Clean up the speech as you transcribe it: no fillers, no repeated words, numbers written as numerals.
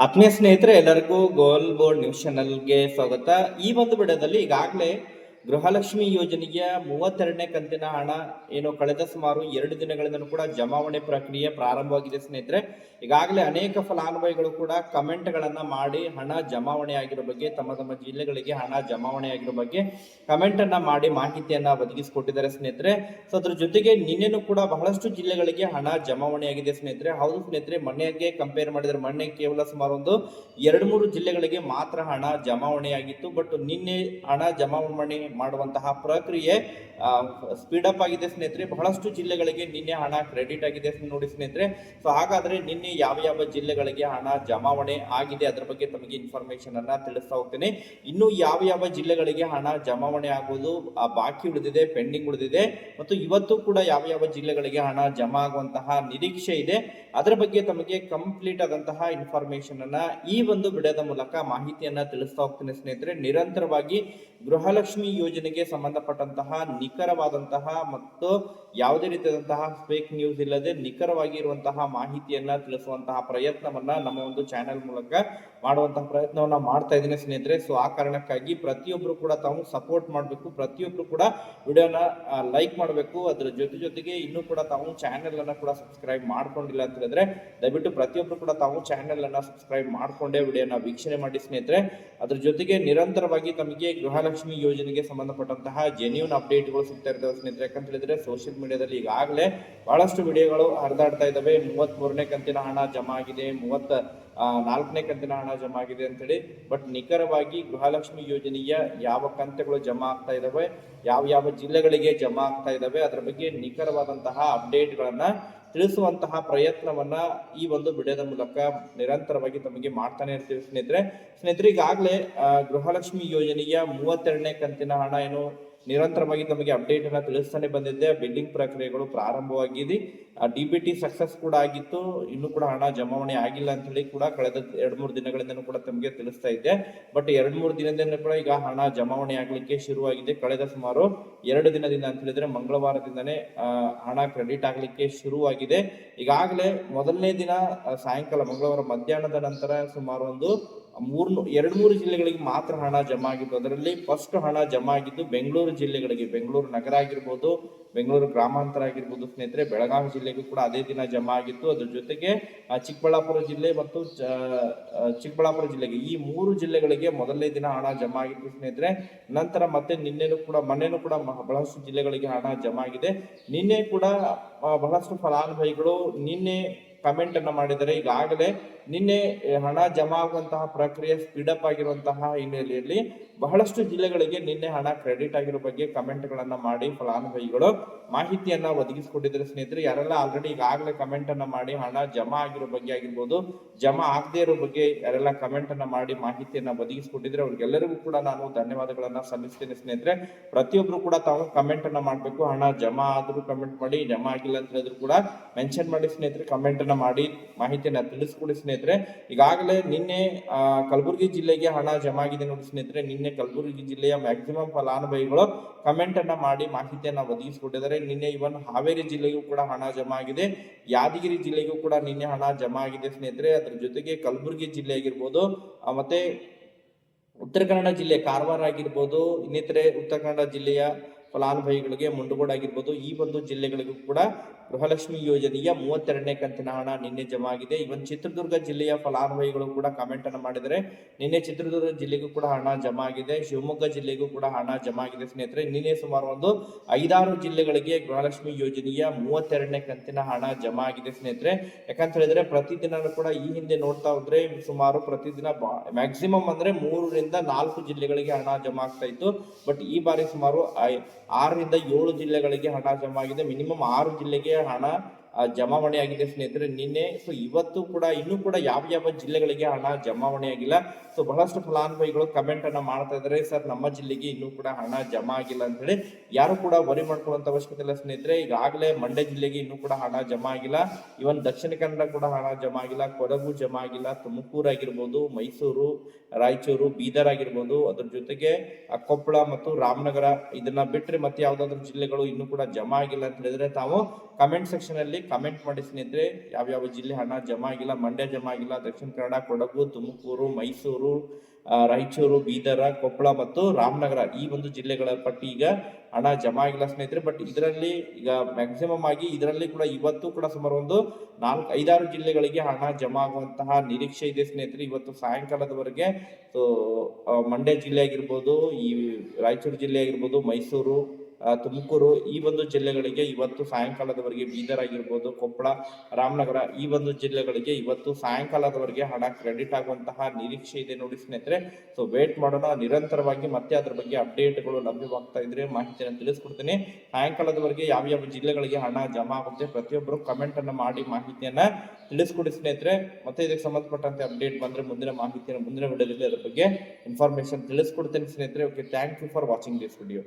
ಆತ್ಮೀಯ ಸ್ನೇಹಿತರೆ, ಎಲ್ಲರಿಗೂ ಗೋಲ್ ಬೋರ್ಡ್ ನ್ಯೂಸ್ ಚಾನಲ್ಗೆ ಸ್ವಾಗತ. ಈ ಒಂದು ವಿಡಿಯೋದಲ್ಲಿ ಈಗಾಗಲೇ ಗೃಹಲಕ್ಷ್ಮಿ ಯೋಜನೆಯ 32ನೇ ಕಂತಿನ ಹಣ ಏನು ಕಳೆದ ಸುಮಾರು 2 ದಿನಗಳಿಂದ ಕೂಡ ಜಮಾವಣೆ ಪ್ರಕ್ರಿಯೆ ಪ್ರಾರಂಭವಾಗಿದೆ ಸ್ನೇಹಿತರೆ. ಈಗಾಗಲೇ ಅನೇಕ ಫಲಾನುಭವಿಗಳು ಕೂಡ ಕಮೆಂಟ್ಗಳನ್ನ ಮಾಡಿ ಹಣ ಜಮಾವಣೆ ಆಗಿರೋ ಬಗ್ಗೆ, ತಮ್ಮ ತಮ್ಮ ಜಿಲ್ಲೆಗಳಿಗೆ ಹಣ ಜಮಾವಣೆ ಆಗಿರೋ ಬಗ್ಗೆ ಕಮೆಂಟ್ ಅನ್ನ ಮಾಡಿ ಮಾಹಿತಿಯನ್ನ ಒದಗಿಸಿಕೊಟ್ಟಿದ್ದಾರೆ ಸ್ನೇಹಿತರೆ. ಸೊ ಅದ್ರ ಜೊತೆಗೆ ನಿನ್ನೆನೂ ಕೂಡ ಬಹಳಷ್ಟು ಜಿಲ್ಲೆಗಳಿಗೆ ಹಣ ಜಮಾವಣೆ ಆಗಿದೆ ಸ್ನೇಹಿತರೆ. ಹೌದು ಸ್ನೇಹಿತರೆ, ಮೊನ್ನೆಗೆ ಕಂಪೇರ್ ಮಾಡಿದ್ರೆ ಮೊನ್ನೆ ಕೇವಲ ಸುಮಾರು ಒಂದು 2-3 ಜಿಲ್ಲೆಗಳಿಗೆ ಮಾತ್ರ ಹಣ ಜಮಾವಣೆಯಾಗಿತ್ತು. ಬಟ್ ನಿನ್ನೆ ಹಣ ಜಮಾವಣೆ ಮಾಡುವಂತಹ ಪ್ರಕ್ರಿಯೆ ಸ್ಪೀಡ್ ಅಪ್ ಆಗಿದೆ ಸ್ನೇಹಿತರೆ. ಬಹಳಷ್ಟು ಜಿಲ್ಲೆಗಳಿಗೆ ನಿನ್ನೆ ಹಣ ಕ್ರೆಡಿಟ್ ಆಗಿದೆ ನೋಡಿ ಸ್ನೇಹಿತರೆ. ಸೊ ಹಾಗಾದ್ರೆ ನಿನ್ನೆ ಯಾವ ಜಿಲ್ಲೆಗಳಿಗೆ ಹಣ ಜಮಾವಣೆ ಆಗಿದೆ ಅದರ ಬಗ್ಗೆ ತಮಗೆ ಇನ್ಫಾರ್ಮೇಶನ್ ಅನ್ನ ತಿಳಿಸ್ತಾ ಹೋಗ್ತೇನೆ. ಇನ್ನು ಯಾವ ಜಿಲ್ಲೆಗಳಿಗೆ ಹಣ ಜಮಾವಣೆ ಆಗುವುದು ಬಾಕಿ ಉಳಿದಿದೆ, ಪೆಂಡಿಂಗ್ ಉಳಿದಿದೆ, ಮತ್ತು ಇವತ್ತು ಕೂಡ ಯಾವ ಜಿಲ್ಲೆಗಳಿಗೆ ಹಣ ಜಮಾ ಆಗುವಂತಹ ನಿರೀಕ್ಷೆ ಇದೆ, ಅದರ ಬಗ್ಗೆ ತಮಗೆ ಕಂಪ್ಲೀಟ್ ಆದಂತಹ ಇನ್ಫಾರ್ಮೇಶನ್ ಅನ್ನ ಈ ಒಂದು ವಿಡಿಯೋದ ಮೂಲಕ ಮಾಹಿತಿಯನ್ನ ತಿಳಿಸ್ತಾ ಹೋಗ್ತೇನೆ ಸ್ನೇಹಿತರೆ. ನಿರಂತರವಾಗಿ ಗೃಹಲಕ್ಷ್ಮಿ ಯೋಜನೆಗೆ ಸಂಬಂಧಪಟ್ಟಂತಹ ನಿಖರವಾದಂತಹ ಮತ್ತು ಯಾವುದೇ ರೀತಿಯಾದಂತಹ ಫೇಕ್ ನ್ಯೂಸ್ ಇಲ್ಲದೆ ನಿಖರವಾಗಿ ಇರುವಂತಹ ಮಾಹಿತಿಯನ್ನ ತಿಳಿಸುವಂತಹ ಪ್ರಯತ್ನವನ್ನ ನಮ್ಮ ಒಂದು ಚಾನೆಲ್ ಮೂಲಕ ಮಾಡುವಂತಹ ಪ್ರಯತ್ನವನ್ನ ಮಾಡ್ತಾ ಇದ್ದೀನಿ ಸ್ನೇಹಿತರೆ. ಸೊ ಆ ಕಾರಣಕ್ಕಾಗಿ ಪ್ರತಿಯೊಬ್ರು ಕೂಡ ತಾವು ಸಪೋರ್ಟ್ ಮಾಡಬೇಕು, ಪ್ರತಿಯೊಬ್ರು ಕೂಡ ವಿಡಿಯೋನ ಲೈಕ್ ಮಾಡಬೇಕು. ಅದರ ಜೊತೆಗೆ ಇನ್ನೂ ಕೂಡ ತಾವು ಚಾನೆಲ್ ಅನ್ನ ಕೂಡ ಸಬ್ಸ್ಕ್ರೈಬ್ ಮಾಡ್ಕೊಂಡಿಲ್ಲ ಅಂತ ಹೇಳಿದ್ರೆ ದಯವಿಟ್ಟು ಪ್ರತಿಯೊಬ್ರು ಕೂಡ ತಾವು ಚಾನೆಲ್ ಅನ್ನ ಸಬ್ಸ್ಕ್ರೈಬ್ ಮಾಡ್ಕೊಂಡೇ ವಿಡಿಯೋನ ವೀಕ್ಷಣೆ ಮಾಡಿ ಸ್ನೇಹಿತರೆ. ಅದ್ರ ಜೊತೆಗೆ ನಿರಂತರವಾಗಿ ತಮಗೆ ಗೃಹಲಕ್ಷ್ಮಿ ಯೋಜನೆಗೆ ಸಂಬಂಧಪಟ್ಟಂತಹ ಜೆನ್ಯೂನ್ ಅಪ್ಡೇಟ್ಗಳು ಸಿಗ್ತಾ ಇರ್ತವೆ ಸ್ನೇಹಿತರೆ. ಯಾಕಂತ ಹೇಳಿದ್ರೆ ಸೋಷಿಯಲ್ ಮೀಡಿಯಾದಲ್ಲಿ ಈಗಾಗಲೇ ಬಹಳಷ್ಟು ವಿಡಿಯೋಗಳು ಹರಿದಾಡ್ತಾ ಇದ್ದಾವೆ. 33ನೇ ಕಂತಿನ ಹಣ ಜಮಾ ಆಗಿದೆ, 34ನೇ ಕಂತಿನ ಹಣ ಜಮಾ ಆಗಿದೆ ಅಂತೇಳಿ. ಬಟ್ ನಿಖರವಾಗಿ ಗೃಹಲಕ್ಷ್ಮಿ ಯೋಜನೆಯ ಯಾವ ಕಂತುಗಳು ಜಮಾ ಆಗ್ತಾ ಇದಾವೆ, ಯಾವ ಜಿಲ್ಲೆಗಳಿಗೆ ಜಮಾ ಆಗ್ತಾ ಇದಾವೆ, ಅದರ ಬಗ್ಗೆ ನಿಖರವಾದಂತಹ ಅಪ್ಡೇಟ್ಗಳನ್ನ ತಿಳಿಸುವಂತಹ ಪ್ರಯತ್ನವನ್ನ ಈ ಒಂದು ವಿಡಿಯೋದ ಮೂಲಕ ನಿರಂತರವಾಗಿ ತಮಗೆ ಮಾಡ್ತಾನೆ ಇರ್ತೀವಿ ಸ್ನೇಹಿತರೆ. ಈಗಾಗಲೇ ಗೃಹಲಕ್ಷ್ಮಿ ಯೋಜನೆಯ 32ನೇ ಕಂತಿನ ಹಣ ಏನು ನಿರಂತರವಾಗಿ ತಮಗೆ ಅಪ್ಡೇಟ್ ಅನ್ನ ತಿಳಿಸ್ತಾನೆ ಬಂದಿದ್ದೆ. ಬಿಲ್ಲಿಂಗ್ ಪ್ರಕ್ರಿಯೆಗಳು ಪ್ರಾರಂಭವಾಗಿದೆ, DBT ಸಕ್ಸಸ್ ಕೂಡ ಆಗಿತ್ತು, ಇನ್ನು ಕೂಡ ಹಣ ಜಮಾವಣೆ ಆಗಿಲ್ಲ ಅಂತ ಹೇಳಿ ಕೂಡ ಕಳೆದ 2-3 ದಿನಗಳಿಂದ ಕೂಡ ತಮಗೆ ತಿಳಿಸ್ತಾ ಇದ್ದೆ. ಬಟ್ 2-3 ದಿನದಿಂದ ಕೂಡ ಈಗ ಹಣ ಜಮಾವಣೆ ಆಗ್ಲಿಕ್ಕೆ ಶುರುವಾಗಿದೆ. ಕಳೆದ ಸುಮಾರು 2 ದಿನದಿಂದ ಅಂತ ಹೇಳಿದ್ರೆ ಮಂಗಳವಾರದಿಂದನೇ ಹಣ ಕ್ರೆಡಿಟ್ ಆಗ್ಲಿಕ್ಕೆ ಶುರುವಾಗಿದೆ. ಈಗಾಗಲೇ ಮೊದಲನೇ ದಿನ ಸಾಯಂಕಾಲ ಮಂಗಳವಾರ ಮಧ್ಯಾಹ್ನದ ನಂತರ ಸುಮಾರು ಒಂದು 2-3 ಜಿಲ್ಲೆಗಳಿಗೆ ಮಾತ್ರ ಹಣ ಜಮಾ ಆಗಿತ್ತು. ಅದರಲ್ಲಿ ಫಸ್ಟ್ ಹಣ ಜಮಾ ಆಗಿದ್ದು ಬೆಂಗಳೂರು ಜಿಲ್ಲೆಗಳಿಗೆ, ಬೆಂಗಳೂರು ನಗರ ಆಗಿರ್ಬೋದು, ಬೆಂಗಳೂರು ಗ್ರಾಮಾಂತರ ಆಗಿರ್ಬೋದು ಸ್ನೇಹಿತರೆ, ಬೆಳಗಾವಿ ಜಿಲ್ಲೆಗೂ ಕೂಡ ಅದೇ ದಿನ ಜಮಾ ಆಗಿತ್ತು. ಅದ್ರ ಜೊತೆಗೆ ಚಿಕ್ಕಬಳ್ಳಾಪುರ ಜಿಲ್ಲೆ ಮತ್ತು ಚಿಕ್ಕಬಳ್ಳಾಪುರ ಜಿಲ್ಲೆಗೆ, ಈ 3 ಜಿಲ್ಲೆಗಳಿಗೆ ಮೊದಲನೇ ದಿನ ಹಣ ಜಮಾ ಆಗಿತ್ತು ಸ್ನೇಹಿತರೆ. ನಂತರ ಮತ್ತೆ ಮೊನ್ನೆನೂ ಕೂಡ ಬಹಳಷ್ಟು ಜಿಲ್ಲೆಗಳಿಗೆ ಹಣ ಜಮಾ ಆಗಿದೆ. ನಿನ್ನೆ ಕೂಡ ಬಹಳಷ್ಟು ಫಲಾನುಭವಿಗಳು ನಿನ್ನೆ ಕಮೆಂಟ್ ಅನ್ನ ಮಾಡಿದರೆ ಈಗಾಗಲೇ ನಿನ್ನೆ ಹಣ ಜಮಾ ಆಗುವಂತಹ ಪ್ರಕ್ರಿಯೆ ಸ್ಪೀಡಪ್ ಆಗಿರುವಂತಹ ಹಿನ್ನೆಲೆಯಲ್ಲಿ ಬಹಳಷ್ಟು ಜಿಲ್ಲೆಗಳಿಗೆ ನಿನ್ನೆ ಹಣ ಕ್ರೆಡಿಟ್ ಆಗಿರೋ ಬಗ್ಗೆ ಕಮೆಂಟ್ ಗಳನ್ನ ಮಾಡಿ ಫಲಾನುಭವಿಗಳು ಮಾಹಿತಿಯನ್ನ ಒದಗಿಸಿಕೊಟ್ಟಿದ್ದಾರೆ ಸ್ನೇಹಿತರೆ. ಯಾರೆಲ್ಲ ಆಲ್ರೆಡಿ ಈಗಾಗಲೇ ಕಮೆಂಟ್ ಅನ್ನ ಮಾಡಿ ಹಣ ಜಮಾ ಆಗಿರೋ ಬಗ್ಗೆ ಆಗಿರ್ಬೋದು, ಜಮಾ ಆಗದೆ ಇರೋ ಬಗ್ಗೆ ಯಾರೆಲ್ಲ ಕಮೆಂಟ್ ಅನ್ನ ಮಾಡಿ ಮಾಹಿತಿಯನ್ನ ಒದಗಿಸಿಕೊಟ್ಟಿದ್ರೆ ಅವ್ರಿಗೆಲ್ಲರಿಗೂ ಕೂಡ ನಾನು ಧನ್ಯವಾದಗಳನ್ನ ಸಲ್ಲಿಸ್ತೇನೆ ಸ್ನೇಹಿತರೆ. ಪ್ರತಿಯೊಬ್ರು ಕೂಡ ತಾವು ಕಮೆಂಟ್ ಅನ್ನ ಮಾಡ್ಬೇಕು. ಹಣ ಜಮಾ ಆದ್ರೂ ಕಮೆಂಟ್ ಮಾಡಿ, ಜಮಾ ಆಗಿಲ್ಲ ಅಂತ ಹೇಳಿದ್ರು ಕೂಡ ಮೆನ್ಷನ್ ಮಾಡಿ ಸ್ನೇಹಿತರೆ. ಕಮೆಂಟ್ ಅನ್ನ ಮಾಡಿ ಮಾಹಿತಿಯನ್ನ ತಿಳಿಸ್ಕೊಡಿ ಸ್ನೇಹಿತರೆ. ಈಗಾಗಲೇ ನಿನ್ನೆ ಕಲಬುರಗಿ ಜಿಲ್ಲೆಗೆ ಹಣ ಜಮಾ ಆಗಿದೆ ನೋಡಿ ಸ್ನೇಹಿತರೆ. ನಿನ್ನೆ ಕಲಬುರಗಿ ಜಿಲ್ಲೆಯ ಮ್ಯಾಕ್ಸಿಮಮ್ ಫಲಾನುಭವಿಗಳು ಕಮೆಂಟ್ ಅನ್ನ ಮಾಡಿ ಮಾಹಿತಿಯನ್ನ ಒದಗಿಸಿಕೊಟ್ಟಿದ್ದಾರೆ. ನಿನ್ನೆ ಇವನ್ ಹಾವೇರಿ ಜಿಲ್ಲೆಗೂ ಕೂಡ ಹಣ ಜಮಾ ಆಗಿದೆ, ಯಾದಗಿರಿ ಜಿಲ್ಲೆಗೂ ಕೂಡ ನಿನ್ನೆ ಹಣ ಜಮಾ ಆಗಿದೆ ಸ್ನೇಹಿತರೆ. ಅದ್ರ ಜೊತೆಗೆ ಕಲಬುರಗಿ ಜಿಲ್ಲೆ ಆಗಿರ್ಬೋದು, ಮತ್ತೆ ಉತ್ತರ ಕನ್ನಡ ಜಿಲ್ಲೆ ಕಾರವಾರ ಆಗಿರ್ಬೋದು, ಇನ್ನಿತರೆ ಉತ್ತರ ಕನ್ನಡ ಜಿಲ್ಲೆಯ ಫಲಾನುಭವಿಗಳಿಗೆ ಮುಂಡಗೋಡ ಆಗಿರ್ಬೋದು, ಈ ಒಂದು ಜಿಲ್ಲೆಗಳಿಗೂ ಕೂಡ ಗೃಹಲಕ್ಷ್ಮಿ ಯೋಜನೆಯ 32ನೇ ಕಂತಿನ ಹಣ ನಿನ್ನೆ ಜಮಾ ಆಗಿದೆ. ಇವನ್ ಚಿತ್ರದುರ್ಗ ಜಿಲ್ಲೆಯ ಫಲಾನುಭವಿಗಳು ಕೂಡ ಕಮೆಂಟ್ ಅನ್ನು ಮಾಡಿದರೆ ನಿನ್ನೆ ಚಿತ್ರದುರ್ಗ ಜಿಲ್ಲೆಗೂ ಕೂಡ ಹಣ ಜಮಾ ಆಗಿದೆ, ಶಿವಮೊಗ್ಗ ಜಿಲ್ಲೆಗೂ ಕೂಡ ಹಣ ಜಮಾ ಆಗಿದೆ ಸ್ನೇಹಿತರೆ. ನಿನ್ನೆ ಸುಮಾರು ಒಂದು 5-6 ಜಿಲ್ಲೆಗಳಿಗೆ ಗೃಹಲಕ್ಷ್ಮಿ ಯೋಜನೆಯ 32ನೇ ಕಂತಿನ ಹಣ ಜಮಾ ಆಗಿದೆ ಸ್ನೇಹಿತರೆ. ಯಾಕಂತ ಹೇಳಿದ್ರೆ ಪ್ರತಿದಿನ ಕೂಡ ಈ ಹಿಂದೆ ನೋಡ್ತಾ ಹೋದ್ರೆ ಸುಮಾರು ಪ್ರತಿದಿನ ಮ್ಯಾಕ್ಸಿಮಮ್ ಅಂದ್ರೆ 3-4 ಜಿಲ್ಲೆಗಳಿಗೆ ಹಣ ಜಮಾ ಆಗ್ತಾ ಇತ್ತು. ಬಟ್ ಈ ಬಾರಿ ಸುಮಾರು 6-7 ಜಿಲ್ಲೆಗಳಿಗೆ ಹಣ ಜಮಾ ಆಗಿದೆ. ಮಿನಿಮಮ್ 6 ಜಿಲ್ಲೆಗೆ ಹಣ ಜಮಾವಣೆ ಆಗಿದೆ ಸ್ನೇಹಿತರೆ ನಿನ್ನೆ. ಸೊ ಇವತ್ತು ಕೂಡ ಇನ್ನೂ ಕೂಡ ಯಾವ ಜಿಲ್ಲೆಗಳಿಗೆ ಹಣ ಜಮಾವಣೆ ಆಗಿಲ್ಲ. ಸೊ ಬಹಳಷ್ಟು ಫಲಾನುಭವಿಗಳು ಕಮೆಂಟ್ ಅನ್ನ ಮಾಡ್ತಾ ಇದ್ದಾರೆ, ಸರ್ ನಮ್ಮ ಜಿಲ್ಲೆಗೆ ಇನ್ನೂ ಕೂಡ ಹಣ ಜಮಾ ಆಗಿಲ್ಲ ಅಂತ ಹೇಳಿ. ಯಾರು ಕೂಡ ವರಿ ಮಾಡ್ಕೊಳ್ಳುವಂತ ಅವಶ್ಯಕತೆ ಇಲ್ಲ ಸ್ನೇಹಿತರೆ. ಈಗಾಗಲೇ ಮಂಡ್ಯ ಜಿಲ್ಲೆಗೆ ಇನ್ನೂ ಕೂಡ ಹಣ ಜಮಾ ಆಗಿಲ್ಲ, ಇವನ್ ದಕ್ಷಿಣ ಕನ್ನಡ ಕೂಡ ಹಣ ಜಮಾ ಆಗಿಲ್ಲ, ಕೊಡಗು ಜಮಾ ಆಗಿಲ್ಲ, ತುಮಕೂರು ಆಗಿರ್ಬೋದು, ಮೈಸೂರು, ರಾಯಚೂರು, ಬೀದರ್ ಆಗಿರ್ಬೋದು, ಅದ್ರ ಜೊತೆಗೆ ಕೊಪ್ಪಳ ಮತ್ತು ರಾಮನಗರ, ಇದನ್ನ ಬಿಟ್ಟರೆ ಮತ್ತೆ ಯಾವ್ದಾದ್ರು ಜಿಲ್ಲೆಗಳು ಇನ್ನೂ ಕೂಡ ಜಮಾ ಆಗಿಲ್ಲ ಅಂತ ಹೇಳಿದ್ರೆ ತಾವು ಕಮೆಂಟ್ ಸೆಕ್ಷನ್ ಅಲ್ಲಿ ಕಮೆಂಟ್ ಮಾಡಿ ಸ್ನೇಹಿತರೆ. ಯಾವ್ಯಾವ ಜಿಲ್ಲೆ ಹಣ ಜಮಾ ಆಗಿಲ್ಲ: ಮಂಡ್ಯ ಜಮಾ ಆಗಿಲ್ಲ, ದಕ್ಷಿಣ ಕನ್ನಡ, ಕೊಡಗು, ತುಮಕೂರು, ಮೈಸೂರು, ರಾಯಚೂರು, ಬೀದರ, ಕೊಪ್ಪಳ ಮತ್ತು ರಾಮನಗರ ಈ ಒಂದು ಜಿಲ್ಲೆಗಳ ಪಟ್ಟಿ ಈಗ ಹಣ ಜಮಾ ಆಗಿಲ್ಲ ಸ್ನೇಹಿತರೆ. ಬಟ್ ಇದರಲ್ಲಿ ಈಗ ಮ್ಯಾಕ್ಸಿಮಮ್ ಆಗಿ ಇದರಲ್ಲಿ ಕೂಡ ಇವತ್ತು ಕೂಡ ಸುಮಾರು ಒಂದು 4-5-6 ಜಿಲ್ಲೆಗಳಿಗೆ ಹಣ ಜಮಾ ಆಗುವಂತಹ ನಿರೀಕ್ಷೆ ಇದೆ ಸ್ನೇಹಿತರೆ ಇವತ್ತು ಸಾಯಂಕಾಲದವರೆಗೆ. ಸೊ ಮಂಡ್ಯ ಜಿಲ್ಲೆ ಆಗಿರ್ಬೋದು, ಈ ರಾಯಚೂರು ಜಿಲ್ಲೆ ಆಗಿರ್ಬೋದು, ಮೈಸೂರು, ತುಮಕೂರು ಈ ಒಂದು ಜಿಲ್ಲೆಗಳಿಗೆ ಇವತ್ತು ಸಾಯಂಕಾಲದವರೆಗೆ, ಬೀದರ್ ಆಗಿರ್ಬೋದು, ಕೊಪ್ಪಳ, ರಾಮನಗರ ಈ ಒಂದು ಜಿಲ್ಲೆಗಳಿಗೆ ಇವತ್ತು ಸಾಯಂಕಾಲದವರೆಗೆ ಹಣ ಕ್ರೆಡಿಟ್ ಆಗುವಂತಹ ನಿರೀಕ್ಷೆ ಇದೆ ನೋಡಿ ಸ್ನೇಹಿತರೆ. ಸೊ ವೇಟ್ ಮಾಡೋಣ, ನಿರಂತರವಾಗಿ ಮತ್ತೆ ಅದ್ರ ಬಗ್ಗೆ ಅಪ್ಡೇಟ್ಗಳು ಲಭ್ಯವಾಗ್ತಾ ಇದ್ರೆ ಮಾಹಿತಿಯನ್ನು ತಿಳಿಸ್ಕೊಡ್ತೀನಿ. ಸಾಯಂಕಾಲದವರೆಗೆ ಯಾವ್ಯಾವ ಜಿಲ್ಲೆಗಳಿಗೆ ಹಣ ಜಮಾ ಆಗುತ್ತೆ ಪ್ರತಿಯೊಬ್ಬರು ಕಮೆಂಟ್ ಅನ್ನು ಮಾಡಿ ಮಾಹಿತಿಯನ್ನ ತಿಳಿಸ್ಕೊಡಿ ಸ್ನೇಹಿತರೆ. ಮತ್ತೆ ಇದಕ್ಕೆ ಸಂಬಂಧಪಟ್ಟಂತೆ ಅಪ್ಡೇಟ್ ಬಂದ್ರೆ ಮುಂದಿನ ಮಾಹಿತಿಯನ್ನು ಮುಂದಿನ ವಿಡಿಯೋದಲ್ಲಿ ಅದ್ರ ಬಗ್ಗೆ ಇನ್ಫಾರ್ಮೇಶನ್ ತಿಳಿಸ್ಕೊಡ್ತೇನೆ ಸ್ನೇಹಿತರೆ. Okay, thank you for watching this video.